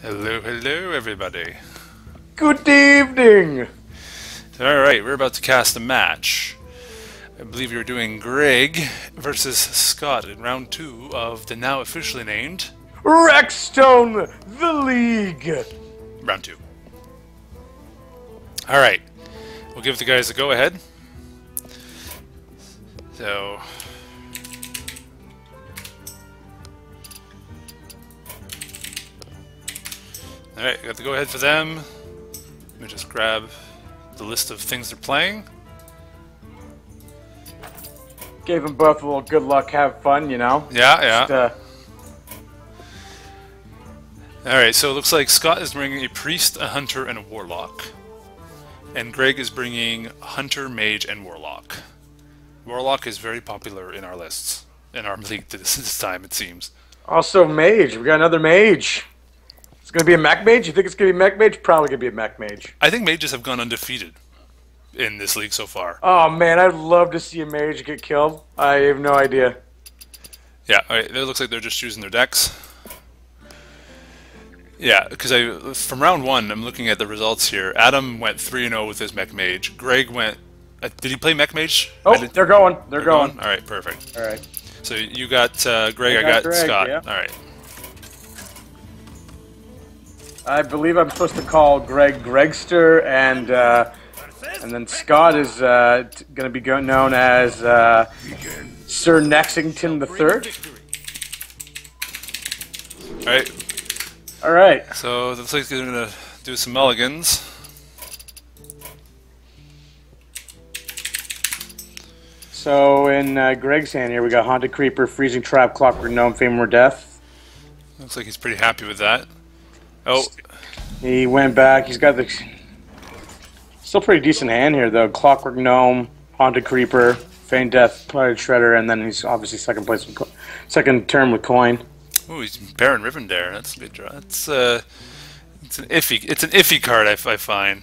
Hello, hello, everybody. Good evening! Alright, we're about to cast a match. I believe you're doing Greg versus Scott in round 2 of the now officially named... RecStone League! Round 2. Alright, we'll give the guys a go-ahead. So... Alright, got the go-ahead for them. Let me just grab the list of things they're playing. Gave them both a little good luck, have fun, you know? Yeah. Just, Alright, so it looks like Scott is bringing a Priest, a Hunter, and a Warlock. And Greg is bringing Hunter, Mage, and Warlock. Warlock is very popular in our lists. In our league this time, it seems. Also, Mage. We got another Mage. It's going to be a Mech Mage? You think it's going to be a Mech Mage? Probably going to be a Mech Mage. I think Mages have gone undefeated in this league so far. Oh, man, I'd love to see a Mage get killed. I have no idea. Yeah, alright, it looks like they're just choosing their decks. Yeah, because from round 1, I'm looking at the results here. Adam went 3-0 with his Mech Mage. Greg went... did he play Mech Mage? Oh, they're going. They're going. Alright, perfect. Alright. So you got Greg, I got Greg, Scott. yeah. Alright. I believe I'm supposed to call Greg Gregster, and then Scott is going to be known as Sir Nexington III. Alright. All right. So it looks like they're going to do some mulligans. So in Greg's hand here, we got Haunted Creeper, Freezing Trap, Clockwork Gnome, Fame or Death. Looks like he's pretty happy with that. Oh. He went back. He's got the still pretty decent hand here though. Clockwork Gnome, Haunted Creeper, Feign Death, Planet Shredder, and then he's obviously second place, second term with coin. Oh, he's Baron Rivendare. That's a good draw. It's an iffy card I find.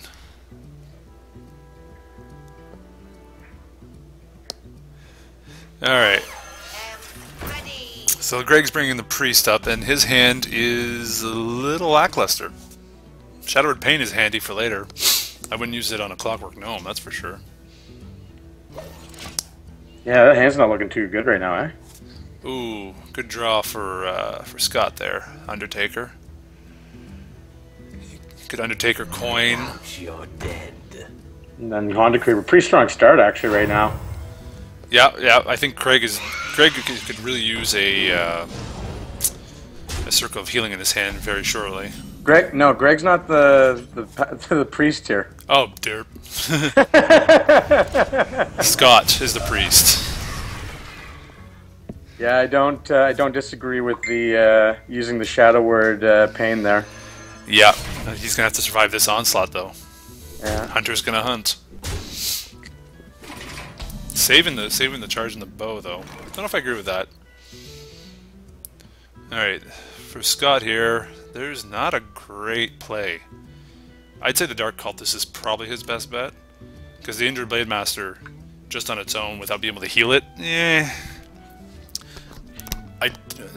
All right. So Greg's bringing the Priest up, and his hand is a little lackluster. Shadowed Pain is handy for later. I wouldn't use it on a Clockwork Gnome, that's for sure. Yeah, that hand's not looking too good right now, eh? Ooh, good draw for Scott there. Undertaker. Good Undertaker coin. You're dead. And then Haunted Creeper, pretty strong start actually right now. Yeah. I think Greg could really use a circle of healing in his hand very shortly. Greg's not the priest here. Oh, derp. Scott is the priest. Yeah, I don't disagree with the using the shadow word pain there. Yeah, he's gonna have to survive this onslaught though. Yeah. Hunter's gonna hunt. Saving the charge and the bow though. Don't know if I agree with that. Alright, for Scott here, there's not a great play. I'd say the Dark Cultist is probably his best bet. Because the Injured Blade Master, just on its own, without being able to heal it,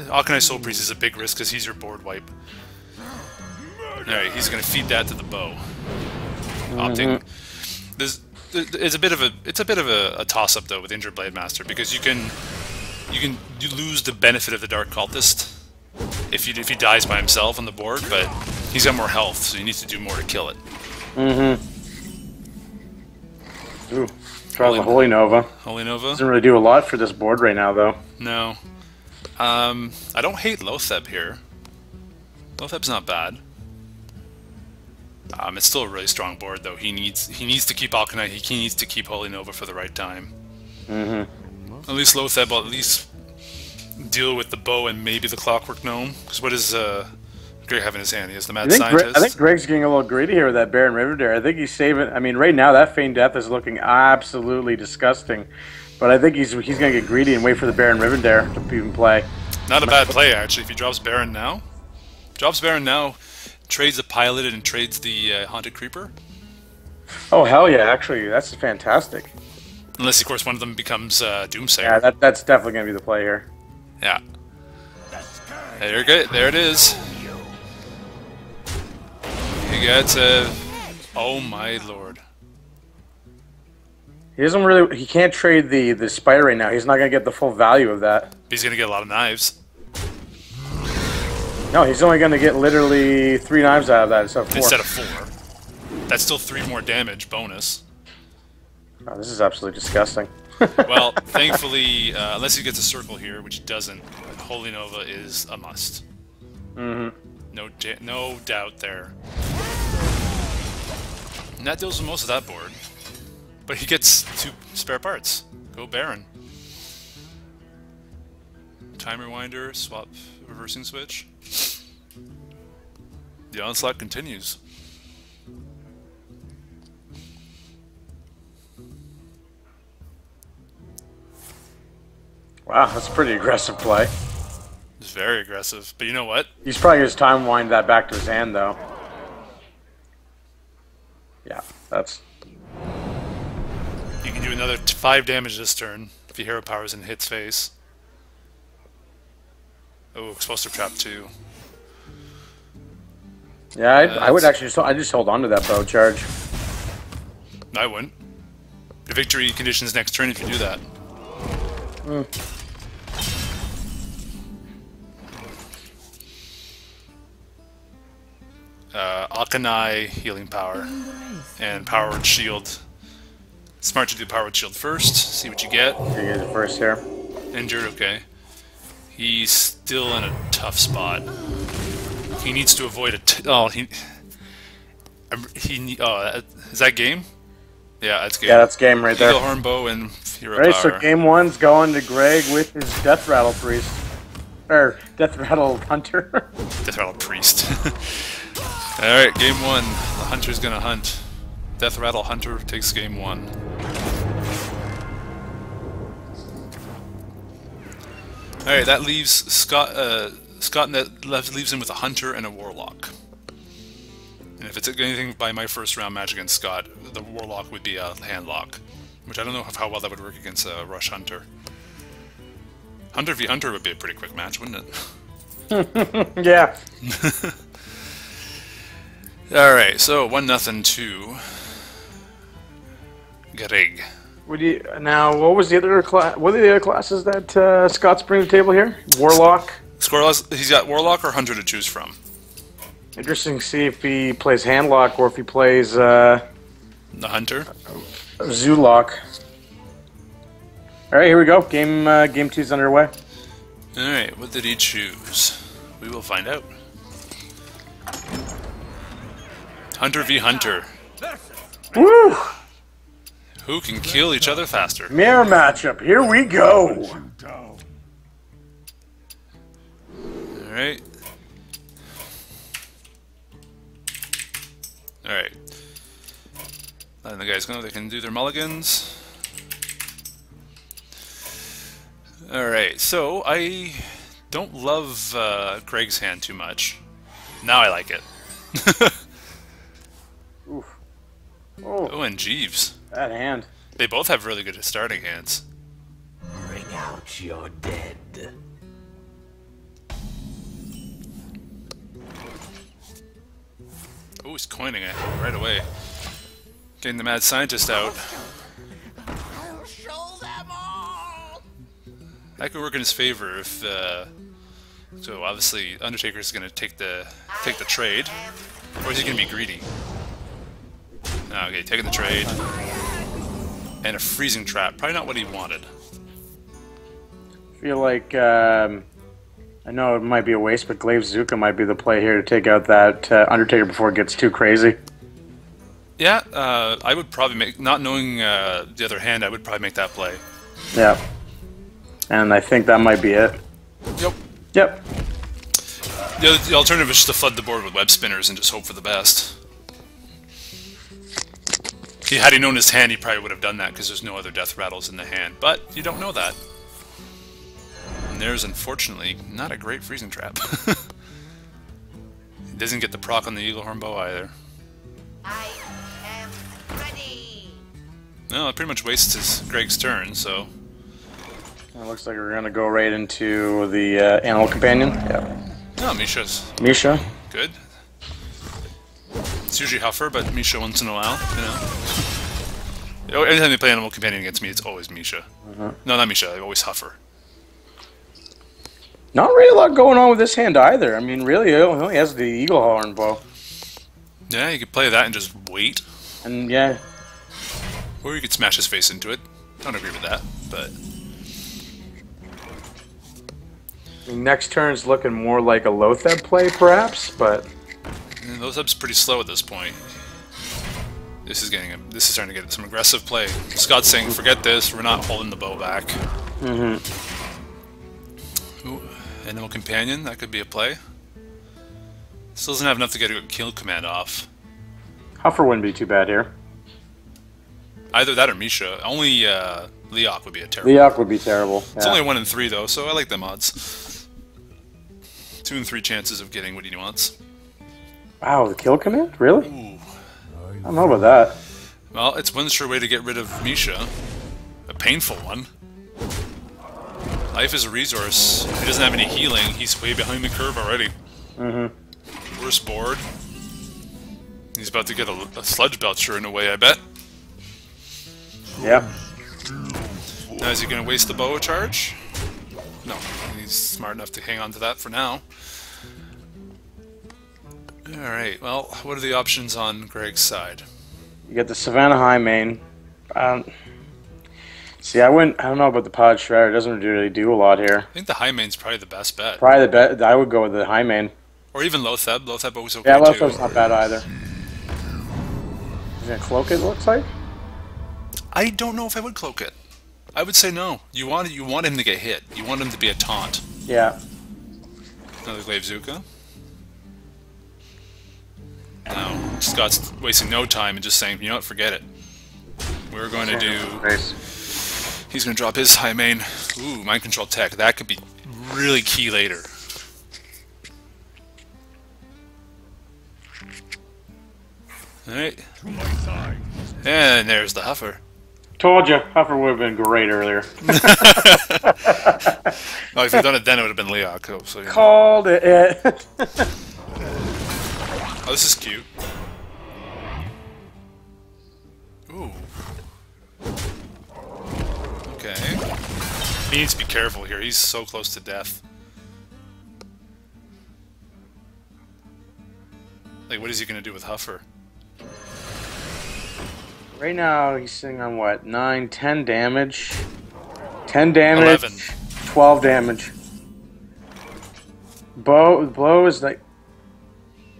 Alkanized Soul Priest is a big risk because he's your board wipe. Alright, he's going to feed that to the bow. Opting. It's a bit of a toss-up though with Injured Blade Master because you lose the benefit of the Dark Cultist if he dies by himself on the board, but he's got more health, so you need to do more to kill it. Ooh, try the Holy Nova. Holy Nova Doesn't really do a lot for this board right now though. No. I don't hate Lotheb here. Lotheb's not bad. It's still a really strong board, though. He needs to keep Alkanite. He needs to keep Holy Nova for the right time. At least Lotheb will at least deal with the bow and maybe the Clockwork Gnome. Because what does Greg have in his hand? He has the Mad Scientist. I think Greg's getting a little greedy here with that Baron Rivendare. I think he's saving. I mean, right now that Feign Death is looking absolutely disgusting. But I think he's going to get greedy and wait for the Baron Rivendare to even play. Not a bad play, actually. If he drops Baron now, trades the Piloted and trades the Haunted Creeper. Oh hell yeah! Actually, that's fantastic. Unless, of course, one of them becomes Doomsayer. Yeah, that's definitely going to be the play here. Yeah. There it is. he gets a... Oh my lord. He doesn't really. He can't trade the spider right now. He's not gonna get the full value of that. He's gonna get a lot of knives. No, he's only gonna get literally 3 knives out of that Instead of 4. That's still 3 more damage bonus. Oh, this is absolutely disgusting. Well, thankfully, unless he gets a circle here, which he doesn't, Holy Nova is a must. Mm-hmm. No doubt there. And that deals with most of that board. But he gets 2 spare parts. Go Baron. Time Rewinder, swap reversing switch. The onslaught continues. Wow, that's a pretty aggressive play. It's very aggressive. But you know what? He's probably just time wind that back to his hand, though. Yeah, that's... You can do another 5 damage this turn if he hero powers and hits face. Oh, explosive trap 2. Yeah, I would actually just hold on to that bow charge. I wouldn't. The victory conditions next turn if you do that. Akanai healing power and powered shield. Smart to do powered shield first. See what you get. You get it first here. Injured, okay. He's still in a tough spot. He needs to avoid a. Is that game? Yeah, that's game. Yeah, that's game right there. Eagle Horn Bow and hero Right, power. so game 1's going to Greg with his Death Rattle Priest. Or, Death Rattle Hunter. Death Rattle Priest. Alright, game 1. The Hunter's gonna hunt. Death Rattle Hunter takes game 1. Alright, that leaves Scott leaves him with a Hunter and a Warlock. And if it's anything by my first round match against Scott, the Warlock would be a handlock. Which I don't know how well that would work against a Rush Hunter. Hunter v Hunter would be a pretty quick match, wouldn't it? Yeah. Alright, so 1-0 to Greg. Now, what was the other class? What are the other classes that Scott's bringing to the table here? Warlock. He's got Warlock or Hunter to choose from. Interesting to see if he plays Handlock or if he plays The Hunter. Zoolock. All right, here we go. Game 2's underway. All right, what did he choose? We will find out. Hunter v Hunter. Woo! Who can kill each other faster? Mirror matchup. Here we go. Alright. Alright. Letting the guys know they can do their mulligans. Alright, so I don't love Greg's hand too much. Now I like it. Oof. Oh, and Jeeves. That hand. They both have really good starting hands. Bring out your dead. Oh, he's coining it right away. Getting the mad scientist out. I'll show them all. That could work in his favor if. So obviously, Undertaker's going to take the trade, or is he going to be greedy? Okay, taking the trade. And a freezing trap. Probably not what he wanted. I feel like, I know it might be a waste, but Glaive Zuka might be the play here to take out that Undertaker before it gets too crazy. Yeah, I would probably make, not knowing the other hand, I would probably make that play. Yeah. And I think that might be it. Yep. Yep. The alternative is just to flood the board with web spinners and just hope for the best. Had he known his hand, he probably would have done that because there's no other death rattles in the hand. But you don't know that. And there's, unfortunately, not a great freezing trap. He doesn't get the proc on the Eagle Horn Bow either. I am ready. No, it pretty much wastes Greg's turn, so... It looks like we're going to go right into the Animal Companion. Yeah. No, Misha's Misha. good. It's usually Huffer, but Misha once in a while, you know. Anytime they play Animal Companion against me, it's always Misha. No, not Misha, always Huffer. Not really a lot going on with this hand either. I mean, really, he only has the Eagle Horn bow. Yeah, you could play that and just wait. And yeah. Or you could smash his face into it. Don't agree with that, but... Next turn's looking more like a Lotheb play, perhaps, but... Lotheb's pretty slow at this point. This is starting to get some aggressive play. Scott's saying, forget this, we're not holding the bow back. Ooh, Animal Companion, that could be a play. Still doesn't have enough to get a kill command off. Huffer wouldn't be too bad here. Either that or Misha. Only Leok would be a terrible. Leok would be terrible. It's only 1 in 3 though, so I like them odds. 2 in 3 chances of getting what he wants. Wow, the kill command? Really? Ooh. I don't know about that. Well, it's one sure way to get rid of Misha. A painful one. Life is a resource. If he doesn't have any healing, he's way behind the curve already. Worst board. He's about to get a Sludge Belcher in a way, I bet. Yeah. Now, is he going to waste the bow charge? No, he's smart enough to hang on to that for now. Alright, well, what are the options on Greg's side? You get the Savannah High main. See, I don't know about the Pod Shredder. It doesn't really do a lot here. I think the high main's probably the best bet. Probably the bet. I would go with the High main. Or even Lotheb. Lotheb always okay Yeah, too. Lotheb's not bad either. He's gonna cloak it, looks like. I don't know if I would cloak it. I would say no. You want him to get hit. You want him to be a taunt. Yeah. Another Glaive Zuka. No, Scott's wasting no time and just saying, you know what, forget it. We're going to do... He's going to drop his high main. Ooh, Mind Control Tech. That could be really key later. Alright. And there's the Huffer. Told you, Huffer would have been great earlier. Oh, if you'd done it then, it would have been Leok. So, yeah. Called it. Oh, this is cute. Ooh. Okay. He needs to be careful here. He's so close to death. Like, what is he going to do with Huffer? Right now, he's sitting on what? 9, 10 damage. 10 damage. 11. 12 damage. Blow is like...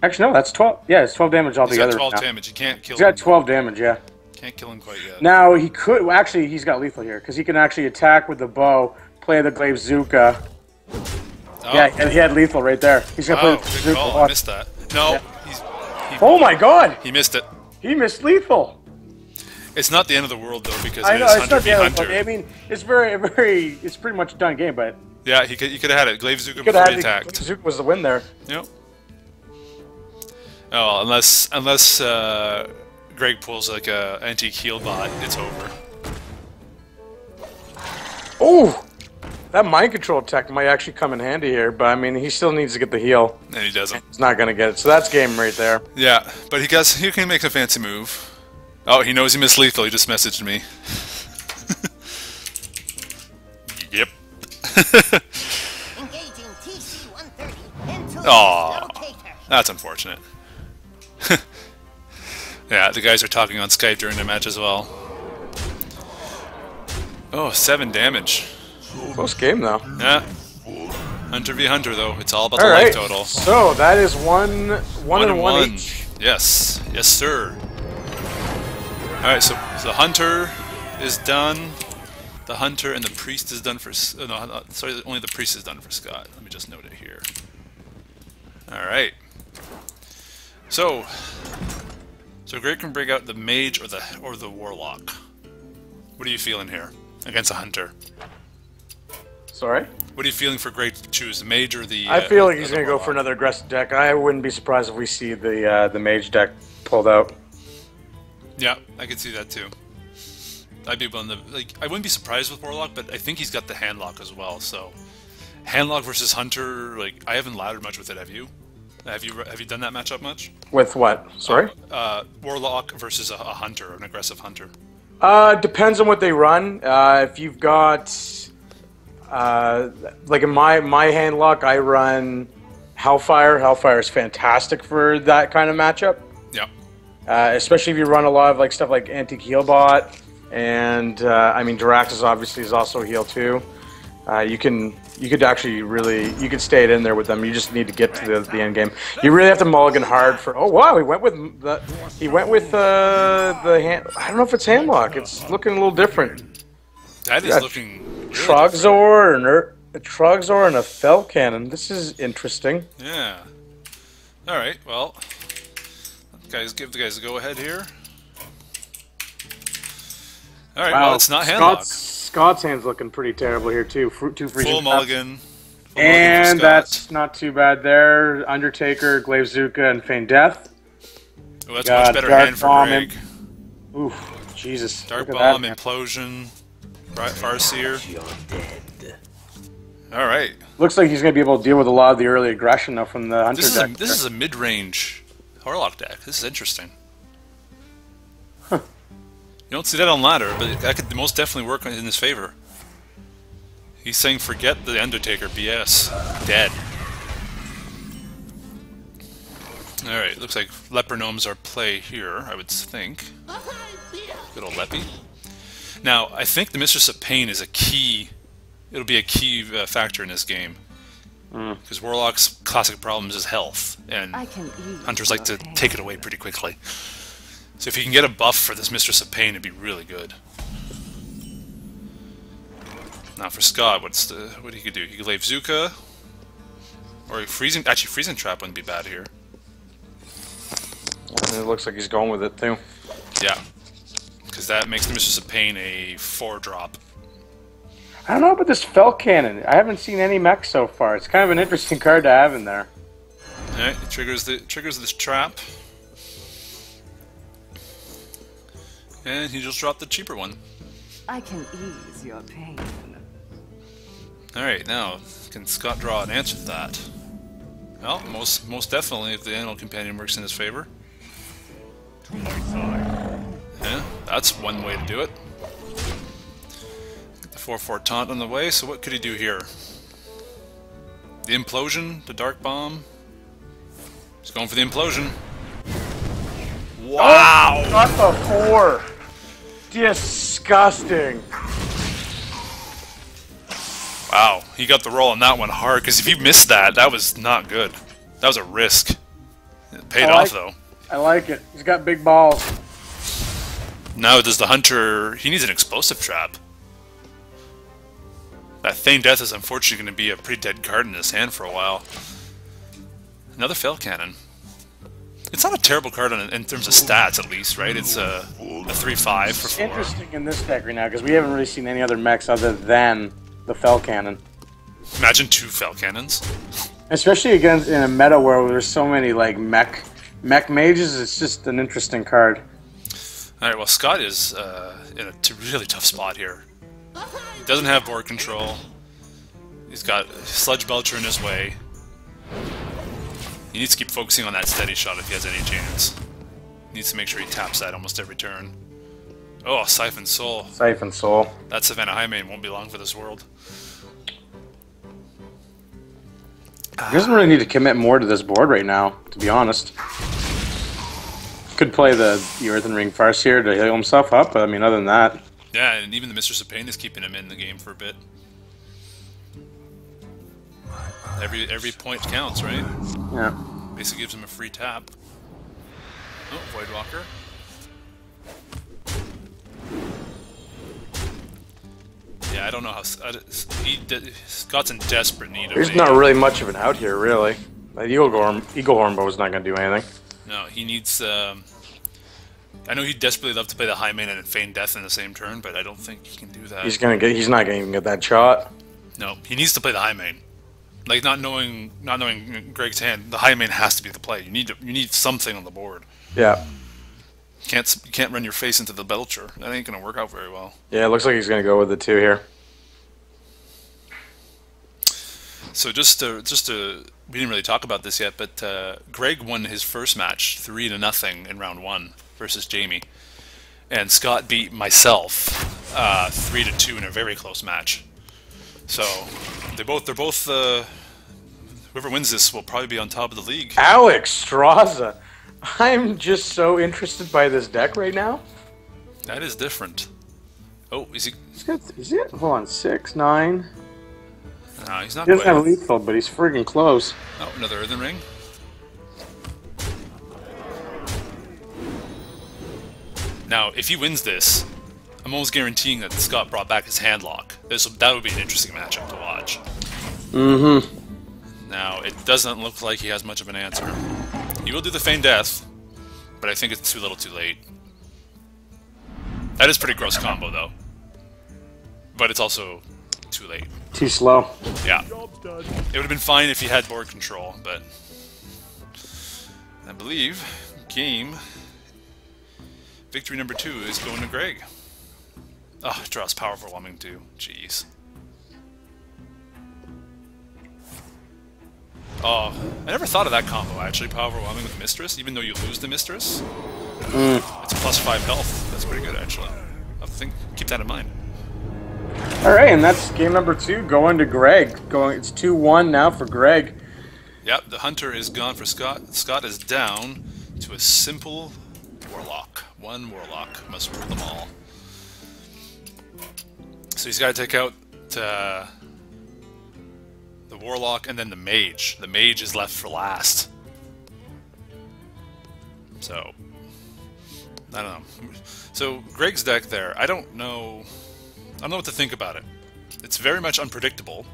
Actually, no, that's 12. Yeah, it's 12 damage altogether. He's got 12 now. damage. You can't kill He's got him. 12 damage, yeah. Can't kill him quite yet. Now, he could... Well, actually, he's got lethal here, because he can actually attack with the bow, play the Glaive Zuka. Oh. Yeah, and he had lethal right there. He's going to Oh, play the good Zuka. call. I missed that. No, Yeah. Oh my god! he missed it. He missed lethal! It's not the end of the world, though, because I it know, is it's Hunter not v. the Hunter. end. I mean, it's it's pretty much a done game, but... Yeah, he could have had it. Glaive Zuka Could before have he attacked. Zuka was the win there. Yep. Oh, unless Greg pulls like a antique heal bot, it's over. Oh! That mind control tech might actually come in handy here, but I mean, he still needs to get the heal. And he doesn't. He's not going to get it, so that's game right there. Yeah, but he can make a fancy move. Oh, he knows he missed lethal. He just messaged me. Yep. Engaging TC-130 into Aw, locator. that's unfortunate. Yeah, the guys are talking on Skype during the match as well. Oh, 7 damage. Close game, though. Yeah. Hunter v. Hunter, though. It's all about All the right, life total. so that is one and one each. Yes. Yes, sir. Alright, so the Hunter is done. The Hunter and the Priest is done for... no, sorry, only the Priest is done for Scott. Let me just note it here. Alright. So Greg can bring out the Mage or the Warlock. What are you feeling here against a Hunter? Sorry? What are you feeling for Greg to choose, the Mage or the... I feel like he's the going to go Warlock? for another aggressive deck. I wouldn't be surprised if we see the Mage deck pulled out. Yeah, I could see that too. I'd be willing to, like, I wouldn't be surprised with Warlock, but I think he's got the handlock as well, so... Handlock versus Hunter, like, I haven't laddered much with it, have you? Have you done that matchup much? With what? Sorry. Warlock versus a hunter, an aggressive hunter. Depends on what they run. If you've got, like in my hand lock, I run Hellfire. Hellfire is fantastic for that kind of matchup. Yeah. Especially if you run a lot of like stuff like anti-heal-bot, and I mean Diraxis obviously is also heal too. You could actually really stay it in there with them. You just need to get to the end game. You really have to mulligan hard for. Oh wow, he went with the hand. I don't know if it's handlock. It's looking a little different. That is looking really Trogzor a Trogzor and a Fell Cannon. This is interesting. Yeah. All right. Well, guys, give the guys a go ahead here. All right. Wow, Well, it's not handlock. Scott's hand's looking pretty terrible here too. Two freezing Full mulligan. and that's not too bad there. Undertaker, Glavezuka, and Feign Death. Oh, that's a much better Dark hand for Bomb Greg. Oof, Jesus. Dark look at Bomb, that. Implosion, Farseer. All right. Looks like he's going to be able to deal with a lot of the early aggression though from the Hunter deck. This is a mid-range Warlock deck. This is interesting. Huh. You don't see that on ladder, but that could most definitely work in his favor. He's saying forget the Undertaker BS. Dead. Alright, looks like Leper Gnomes are play here, I would think. Good old Leppy. Now, I think the Mistress of Pain is a key. It'll be a key factor in this game. Because Warlock's classic problems is health, and Hunters like to take it away pretty quickly. So if you can get a buff for this Mistress of Pain, it'd be really good. Now for Scott, what he could do? He could lay Zuka, or freezing. Actually, freezing trap wouldn't be bad here. And it looks like he's going with it too. Yeah, because that makes the Mistress of Pain a 4-drop. I don't know about this Fell Cannon. I haven't seen any mech so far. It's kind of an interesting card to have in there. Alright, it triggers this trap. And he just dropped the cheaper one. I can ease your pain. Alright, now, can Scott draw an answer to that? Well, most definitely if the Animal Companion works in his favor. Yeah, that's one way to do it. Get the 4/4 taunt on the way, so what could he do here? The Implosion, the Dark Bomb. He's going for the Implosion. Wow! Not the 4! Disgusting! Wow, he got the roll on that one hard, because if he missed that, that was not good. That was a risk. It paid off, though. I like it. He's got big balls. Now does the Hunter... He needs an explosive trap. That Feign Death is unfortunately going to be a pretty dead card in his hand for a while. Another Fell Cannon. It's not a terrible card in terms of stats, at least, right? It's a 3/5 for 4. Interesting in this deck right now, because we haven't really seen any other mechs other than the Fell Cannon. Imagine 2 Fell Cannons. Especially against in a meta where there's so many like mech mages, it's just an interesting card. Alright, well Scott is in a really tough spot here. He doesn't have board control. He's got Sludge Belcher in his way. He needs to keep focusing on that steady shot if he has any chance. He needs to make sure he taps that almost every turn. Oh, Siphon Soul. Siphon Soul. That Savannah Highmane won't be long for this world. He doesn't really need to commit more to this board right now, to be honest. Could play the Earthen Ring Farseer to heal himself up, but I mean, other than that... Yeah, and even the Mistress of Pain is keeping him in the game for a bit. Every point counts, right? Yeah. Basically gives him a free tap. Oh, Voidwalker. Yeah, I don't know how... Scott's in desperate need of There's not really much of an out here, really. Eagle Hornbow is not going to do anything. No, he needs... I know he'd desperately love to play the Highmane and Feign Death in the same turn, but I don't think he can do that. He's not going to even get that shot. No, he needs to play the Highmane. Like, not knowing Greg's hand, the Highmane has to be the play. You need something on the board. Yeah. You can't run your face into the Belcher. That ain't gonna work out very well. Yeah, it looks like he's going to go with the 2 here. So just to we didn't really talk about this yet, but Greg won his first match 3-0 in round 1 versus Jamie, and Scott beat myself 3-2 in a very close match. So they're both whoever wins this will probably be on top of the league. Alex Straza. I'm just so interested by this deck right now. That is different. Oh, is he? Is he? Hold on, 6, 9. No, he's not He doesn't quite. have lethal, but he's friggin' close. Oh, another Earthen Ring. Now, if he wins this, I'm almost guaranteeing that Scott brought back his handlock. That would be an interesting matchup to watch. Mm-hmm. Now, it doesn't look like he has much of an answer. He will do the Feigned Death, but I think it's too little too late. That is pretty gross combo, though. But it's also too late. Too slow. Yeah. It would have been fine if he had board control, but I believe game victory number 2 is going to Greg. Oh, draws power overwhelming too. Jeez. Oh, I never thought of that combo actually, power overwhelming with Mistress, even though you lose the Mistress. It's +5 health. That's pretty good actually. I'll keep that in mind. Alright, and that's game number 2 going to Greg. It's 2-1 now for Greg. Yep, the Hunter is gone for Scott. Scott is down to a simple Warlock. One Warlock must rule them all. So he's got to take out the Warlock and then the Mage. The Mage is left for last. So, I don't know. So Greg's deck there, I don't know what to think about it. It's very much unpredictable.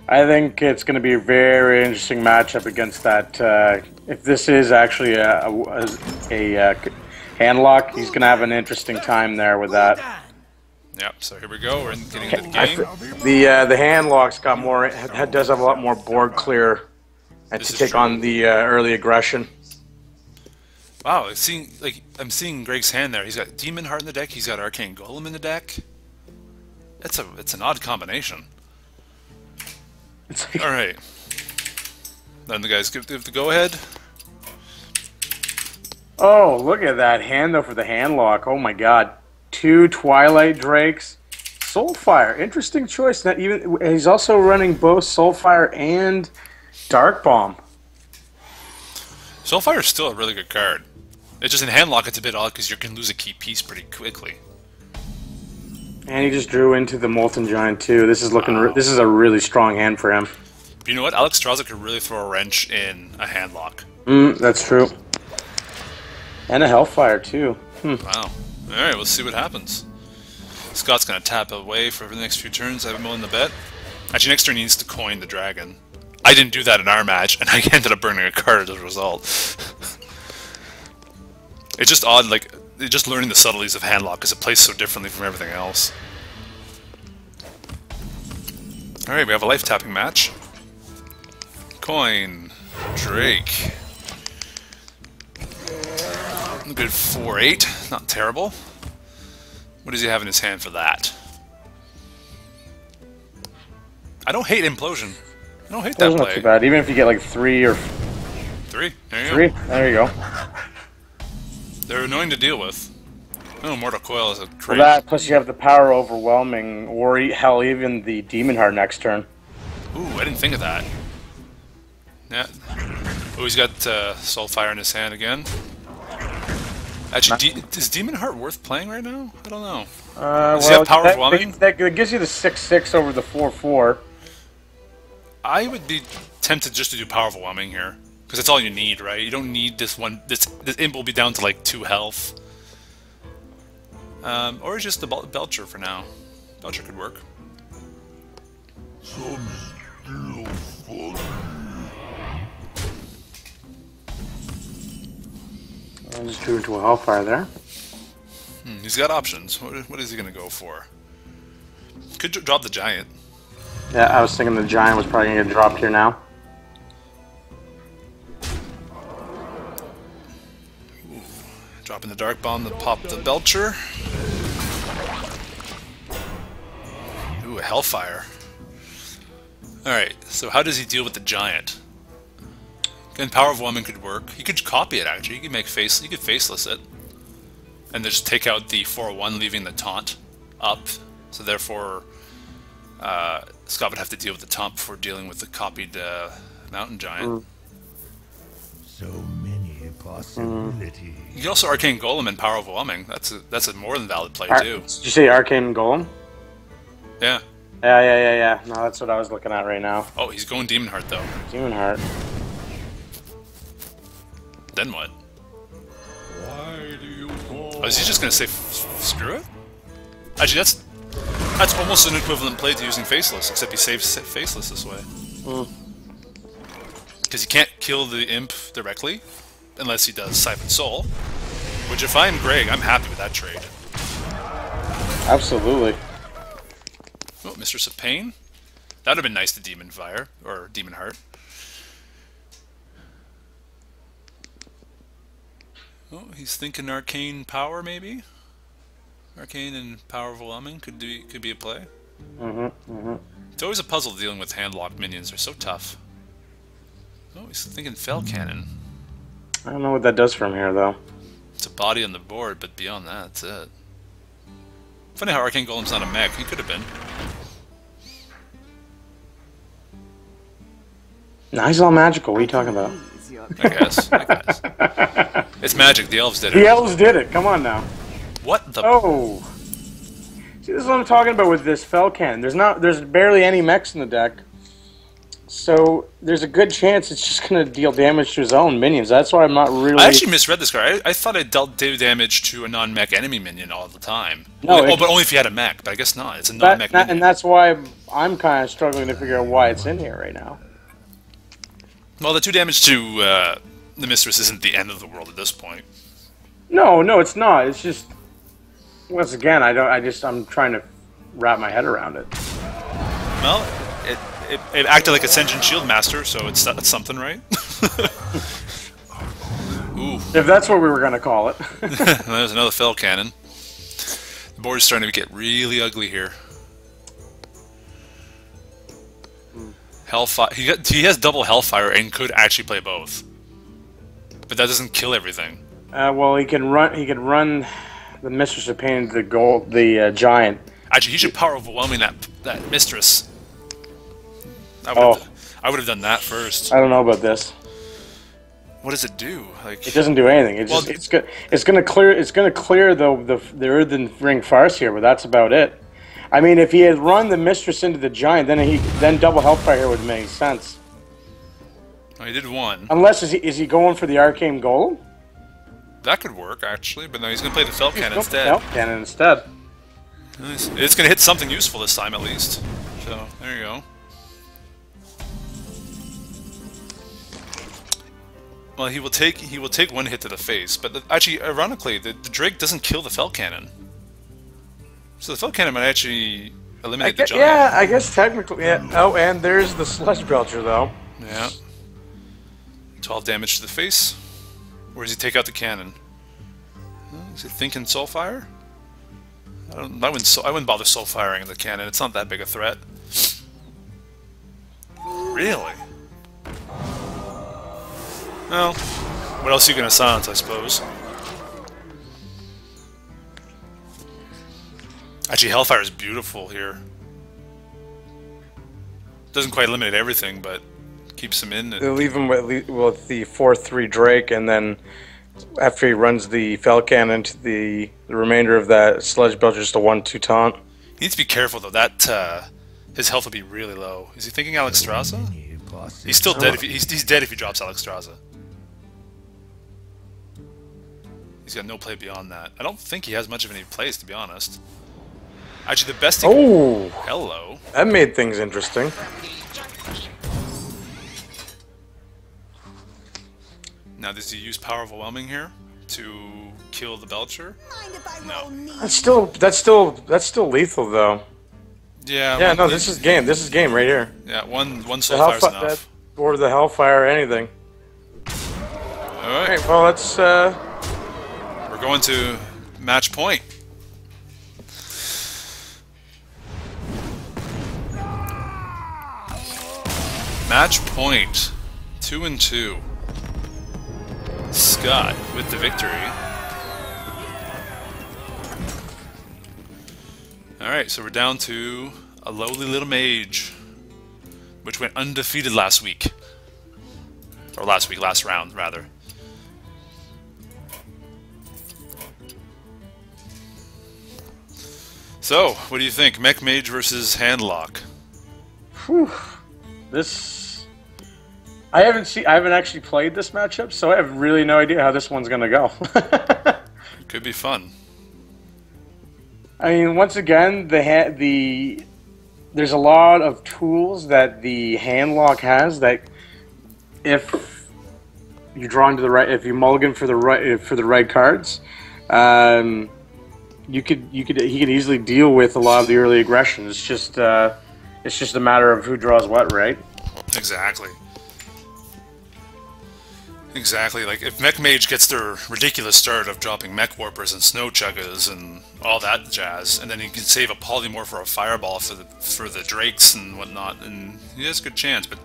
I think it's going to be a very interesting matchup against that. If this is actually a handlock, he's going to have an interesting time there with that. Yep. So here we go. We're getting into the game. The handlock's got more. Does have a lot more board clear, and to take on the early aggression. Wow, I'm seeing Greg's hand there. He's got Demon Heart in the deck. He's got Arcane Golem in the deck. It's an odd combination. All right. Then the guys give the go ahead. Oh, look at that hand though for the handlock. Oh my God, 2 Twilight Drakes, Soulfire. Interesting choice. Not even he's also running both Soulfire and Dark Bomb. Soulfire is still a really good card. It's just in handlock it's a bit odd because you can lose a key piece pretty quickly. And he just drew into the Molten Giant too. This is looking. This is a really strong hand for him. But you know what? Alex Straza could really throw a wrench in a handlock. That's true. And a Hellfire too. Wow. All right, we'll see what happens. Scott's gonna tap away for the next few turns. I have him willing to bet. Actually, next turn he needs to coin the dragon. I didn't do that in our match, and I ended up burning a card as a result. It's just odd, like, just learning the subtleties of handlock because it plays so differently from everything else. Alright, we have a life tapping match. Coin. Drake. A good 4-8. Not terrible. What does he have in his hand for that? I don't hate Implosion. I don't hate that play. Not too bad. Even if you get like 3 or... 3? There you 3? go. There you go. They're annoying to deal with. Oh, Mortal Coil is a crazy... Well, that, plus you have the Power Overwhelming, or hell, even the Demon Heart next turn. Ooh, I didn't think of that. Yeah. Oh, he's got Soulfire in his hand again. Actually, is Demon Heart worth playing right now? I don't know. Does he have Power Overwhelming? That gives you the 6/6 over the 4/4. I would be tempted just to do Power Overwhelming here. Because that's all you need, right? You don't need this one. This imp will be down to like 2 health. Or just the Belcher for now. Belcher could work. I just drew into a Hellfire there. He's got options. What is he going to go for? Could drop the Giant. Yeah, I was thinking the Giant was probably going to get dropped here now. Ooh. Dropping the Dark Bomb to pop the Belcher. Ooh, a Hellfire. Alright, so how does he deal with the giant? Again, Power of Woman could work. He could copy it, actually. He could make he could faceless it. And then just take out the 4-1, leaving the taunt up. So therefore, Scott would have to deal with the taunt before dealing with the copied mountain giant. So many possibilities. You can also Arcane Golem and Power Overwhelming. That's a more than valid play too. Did you say Arcane Golem? Yeah. Yeah. No, that's what I was looking at right now. Oh, he's going Demon Heart though. Demon Heart. Then what? Why do you call? Oh, is he just gonna say screw it? Actually, that's almost an equivalent play to using Faceless, except he saves Faceless this way. Because he can't kill the imp directly, unless he does Siphon Soul. Which, if I'm Greg, I'm happy with that trade. Absolutely. Oh, Mistress of Pain? That would have been nice to Demon Fire, or Demon Heart. Oh, he's thinking Arcane Power, maybe? Arcane and Power Overwhelming could be a play. It's always a puzzle dealing with hand-locked minions. They're so tough. Oh, he's thinking Fell Cannon. I don't know what that does from here, though. It's a body on the board, but beyond that, that's it. Funny how Arcane Golem's not a mech. He could have been. No, he's all magical. What are you talking about? Ease your I guess. It's magic. The elves did it. The elves did it. Come on now. What the? Oh. See, this is what I'm talking about with this Fell Cannon. There's barely any mechs in the deck. So there's a good chance it's just going to deal damage to his own minions. That's why I'm not really... I actually misread this card. I thought it dealt damage to a non-mech enemy minion all the time. No, but only if you had a mech. But I guess not. It's a non-mech minion. And that's why I'm kind of struggling to figure out why it's in here right now. Well, the 2 damage to the Mistress isn't the end of the world at this point. No, it's not. It's just... Once again, I'm trying to wrap my head around it. Well, it acted like Ascension Shield Master, so it's something, right? Ooh. If that's what we were going to call it. There's another Fell Cannon. The board is starting to get really ugly here. Hellfire. He has double Hellfire and could actually play both, but that doesn't kill everything. Well, he can run the Mistress of Pain, the giant. Actually, he should Power Overwhelming that Mistress. I would have done that first. I don't know about this. What does it do? Like, it doesn't do anything. It's gonna clear the Earthen Ring Farce here, but that's about it. I mean, if he had run the Mistress into the giant, then double Hellfire here would make sense. Well, he did one. Unless is he going for the Arcane Golem? That could work actually, but no, he's gonna play the Fell Cannon instead. Fell Cannon instead. Nice. It's gonna hit something useful this time at least. So there you go. Well, he will take one hit to the face, but actually, ironically, the Drake doesn't kill the Fell Cannon. So the Fell Cannon might actually eliminate the giant. Yeah, I guess technically. Yeah. Oh, and there's the Sludge Belcher, though. Yeah. 12 damage to the face. Or does he take out the cannon? Is he thinking Soulfire? I wouldn't bother Soulfiring the cannon. It's not that big a threat. Really? Well, what else are you going to silence, I suppose? Actually, Hellfire is beautiful here. Doesn't quite eliminate everything, but keeps him in. They'll leave him with the 4/3 Drake, and then after he runs the Fell Cannon to the remainder of that Sludge Belcher, just a 1/2 taunt. He needs to be careful though. That his health will be really low. Is he thinking Alexstrasza? He's still dead. He's dead if he drops Alexstrasza. He's got no play beyond that. I don't think he has much of any plays, to be honest. Actually, the best. Oh, hello. That made things interesting. Now, does he use Power Overwhelming here to kill the Belcher? No. That's still lethal though. Yeah. Yeah. No, this is game. This is game right here. Yeah. One Soulfire's enough. Or the Hellfire or anything. All right. Well, let's. We're going to match point. Match point. 2-2. Scott with the victory. Alright, so we're down to a lowly little mage, which went undefeated last week. Or last round, rather. So, what do you think? Mech Mage versus Handlock. Whew. This... I haven't actually played this matchup, so I have really no idea how this one's gonna go. Could be fun. I mean, once again, there's a lot of tools that the Handlock has that, if you draw into the right, if you mulligan for the right cards, he could easily deal with a lot of the early aggression. It's just a matter of who draws what, right? Exactly. Exactly. Like if Mech Mage gets their ridiculous start of dropping Mech Warpers and Snow Chuggas and all that jazz, and then he can save a Polymorph or a Fireball for the Drakes and whatnot, and he has a good chance. But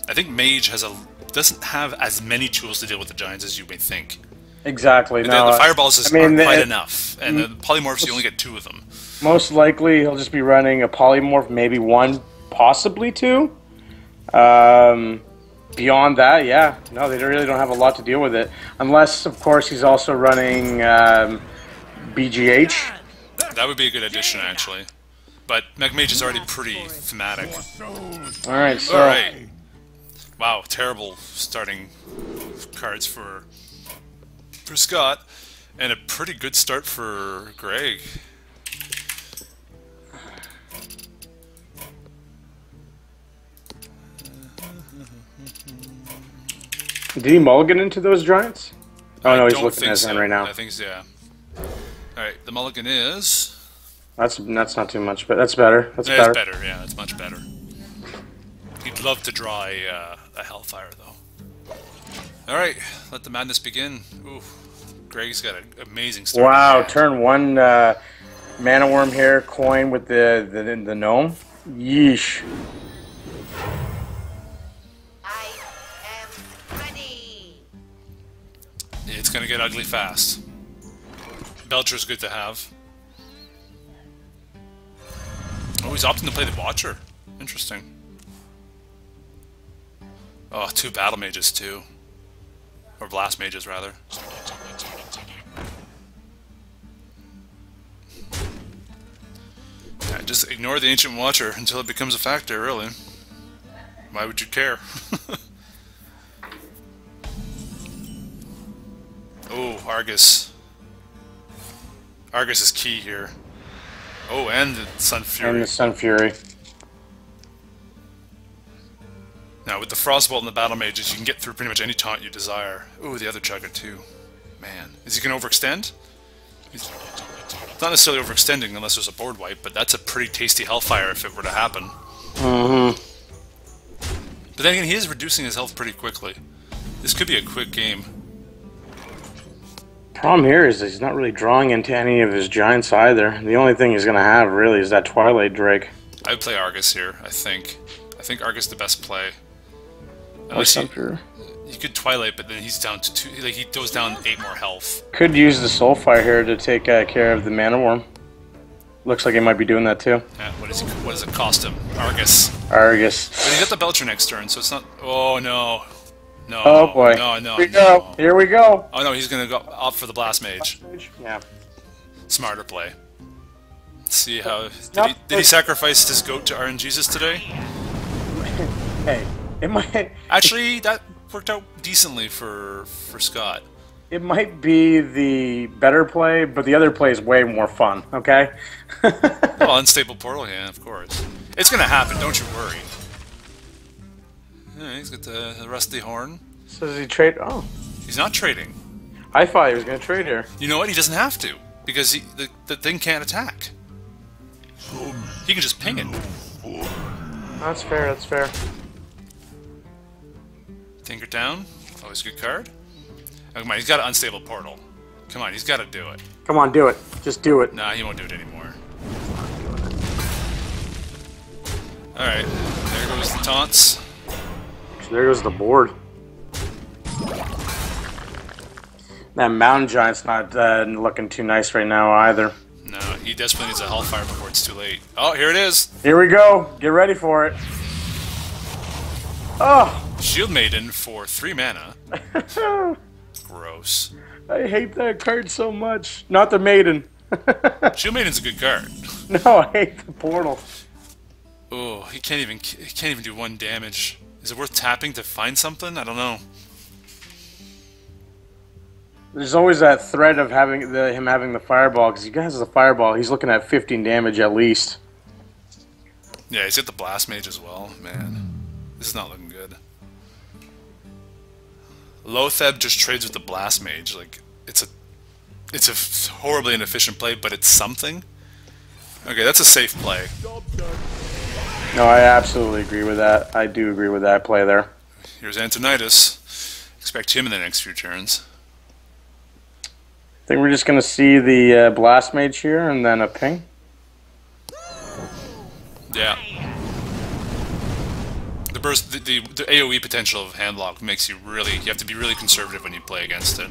I think Mage doesn't have as many tools to deal with the Giants as you may think. Exactly. No, the Fireballs aren't quite enough, and the Polymorphs you only get 2 of them. Most likely, he'll just be running a Polymorph, maybe 1, possibly 2. Beyond that, yeah, no, they really don't have a lot to deal with it. Unless, of course, he's also running BGH. That would be a good addition, actually. But Mech Mage is already pretty thematic. Alright, so... Alright. Wow, terrible starting cards for Scott. And a pretty good start for Greg. Did he mulligan into those Giants? Oh no, he's don't looking think at his so. hand right now. I think so, yeah. Alright, the mulligan is... That's not too much, but that's better. That's It's better. better, yeah, it's much better. He'd love to draw a Hellfire, though. Alright, let the madness begin. Ooh, Greg's got an amazing start. Wow, turn 1 Mana Worm here, coin with the gnome. Yeesh. I am ready. It's gonna get ugly fast. Belcher's good to have. Oh, he's opting to play the Watcher. Interesting. Oh, 2 Battle Mages, too. Or Blast Mages, rather. Yeah, just ignore the Ancient Watcher until it becomes a factor, really. Why would you care? Oh, Argus. Argus is key here. Oh, and the Sun Fury. And the Sun Fury. Now, with the Frostbolt and the Battle Mages, you can get through pretty much any taunt you desire. Ooh, the other Chugger, too. Man. Is he going to overextend? He's not necessarily overextending unless there's a board wipe, but that's a pretty tasty Hellfire if it were to happen. Mm-hmm. But then again, he is reducing his health pretty quickly. This could be a quick game. Problem here is that he's not really drawing into any of his Giants either. The only thing he's going to have, really, is that Twilight Drake. I would play Argus here, I think. I think Argus is the best play. Or Sumter. You could Twilight, but then he's down to 2. Like, he goes down 8 more health. Could use the Soulfire here to take care of the Mana Worm. Looks like he might be doing that too. Yeah, what does it cost him? Argus. Argus. But he got the Belcher next turn, so it's not... Oh, no. No. Oh boy. No. Here we go. Here we go. Oh no, he's gonna go opt for the Blast Mage. Yeah. Smarter play. Let's see how... Did he sacrifice his goat to RNGesus today? Hey, it might... Actually, that worked out decently for Scott. It might be the better play, but the other play is way more fun, okay? Well, Unstable Portal, yeah, of course. It's gonna happen, don't you worry. Yeah, he's got the Rusty Horn. So does he trade? Oh. He's not trading. I thought he was going to trade here. You know what? He doesn't have to. Because the thing can't attack. He can just ping it. That's fair, that's fair. Tinker Down. Always a good card. Oh, come on, he's got an Unstable Portal. Come on, he's got to do it. Come on, do it. Just do it. Nah, he won't do it anymore. Alright, there goes the taunts. There goes the board. That Mountain Giant's not looking too nice right now either. No, he desperately needs a Hellfire before it's too late. Oh, here it is. Here we go. Get ready for it. Oh! Shield Maiden for 3 mana. Gross. I hate that card so much. Not the Maiden. Shield Maiden's a good card. No, I hate the portal. Oh, he can't even do 1 damage. Is it worth tapping to find something? I don't know. There's always that threat of him having the fireball, because he has the fireball. He's looking at 15 damage at least. Yeah, he's got the Blast Mage as well. Man, this is not looking good. Lotheb just trades with the Blast Mage. Like, it's a horribly inefficient play, but it's something. Okay, that's a safe play. No, I absolutely agree with that. I do agree with that play there. Here's Antonidas. Expect him in the next few turns. I think we're just going to see the Blast Mage here and then a ping. Yeah. The burst, the AoE potential of Handlock makes you have to be really conservative when you play against it.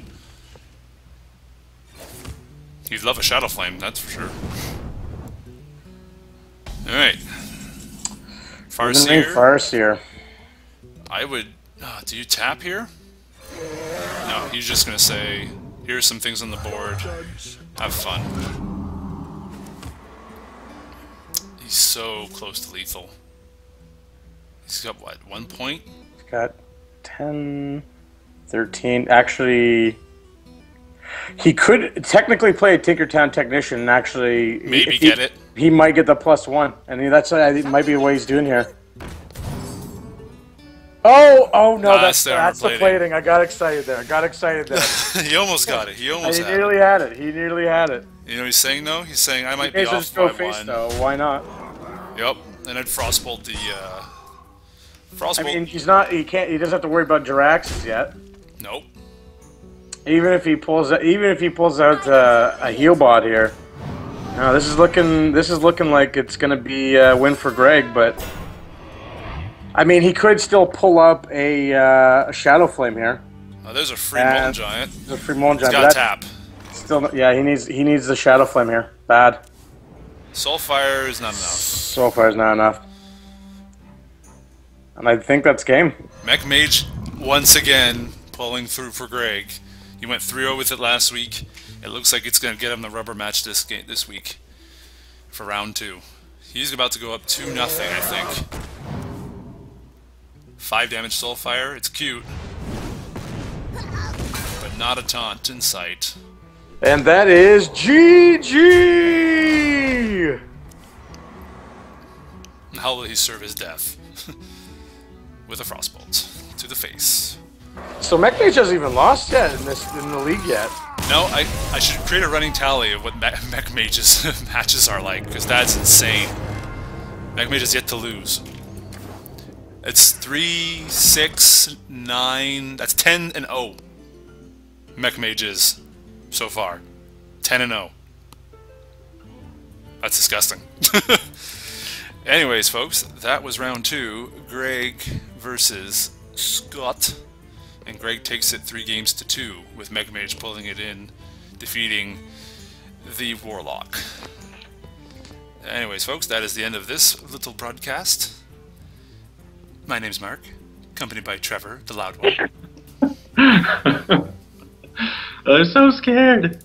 You'd love a Shadow Flame, that's for sure. Alright. Farseer. Farseer. I would... do you tap here? No, he's just going to say, here's some things on the board. Have fun. He's so close to lethal. He's got, what, 1 point? He's got 10, 13. Actually, he could technically play a Tinkertown Technician and actually... Maybe get it. He might get the +1. And that's I think might be what he's doing here. Oh no, that's the plating. I got excited there. He almost got it. He nearly had it. He nearly had it. You know what he's saying, though? He's saying, I might be off just by go face, 1. though. Why not? Yep. And I'd Frostbolt the... Frostbolt... I mean, he doesn't have to worry about Jiraxes yet. Nope. Even if he pulls out a heal bot here. No, this is looking like it's going to be a win for Greg, but... I mean, he could still pull up a Shadow Flame here. Oh, there's a free Molten Giant. There's a free Molten Giant. He's got to tap. Still, yeah, he needs the Shadow Flame here. Bad. Soulfire is not enough. Soulfire is not enough. And I think that's game. Mech Mage, once again, pulling through for Greg. He went 3-0 with it last week. It looks like it's going to get him the rubber match this week for round 2. He's about to go up 2-0, I think. 5 damage Soulfire. It's cute. But not a taunt in sight. And that is GG! And how will he serve his death? With a Frostbolt to the face. So Mech Mage hasn't even lost yet in the league yet. No, I should create a running tally of what Mech Mage's matches are like, because that's insane. Mech Mage has yet to lose. It's 3, 6, 9. That's 10-0. Mech Mages so far. 10-0. That's disgusting. Anyways, folks, that was round 2. Greg versus Scott. And Greg takes it 3-2 with Mech Mage pulling it in, defeating the Warlock. Anyways, folks, that is the end of this little broadcast. My name's Mark, accompanied by Trevor, the loud one. I'm so scared.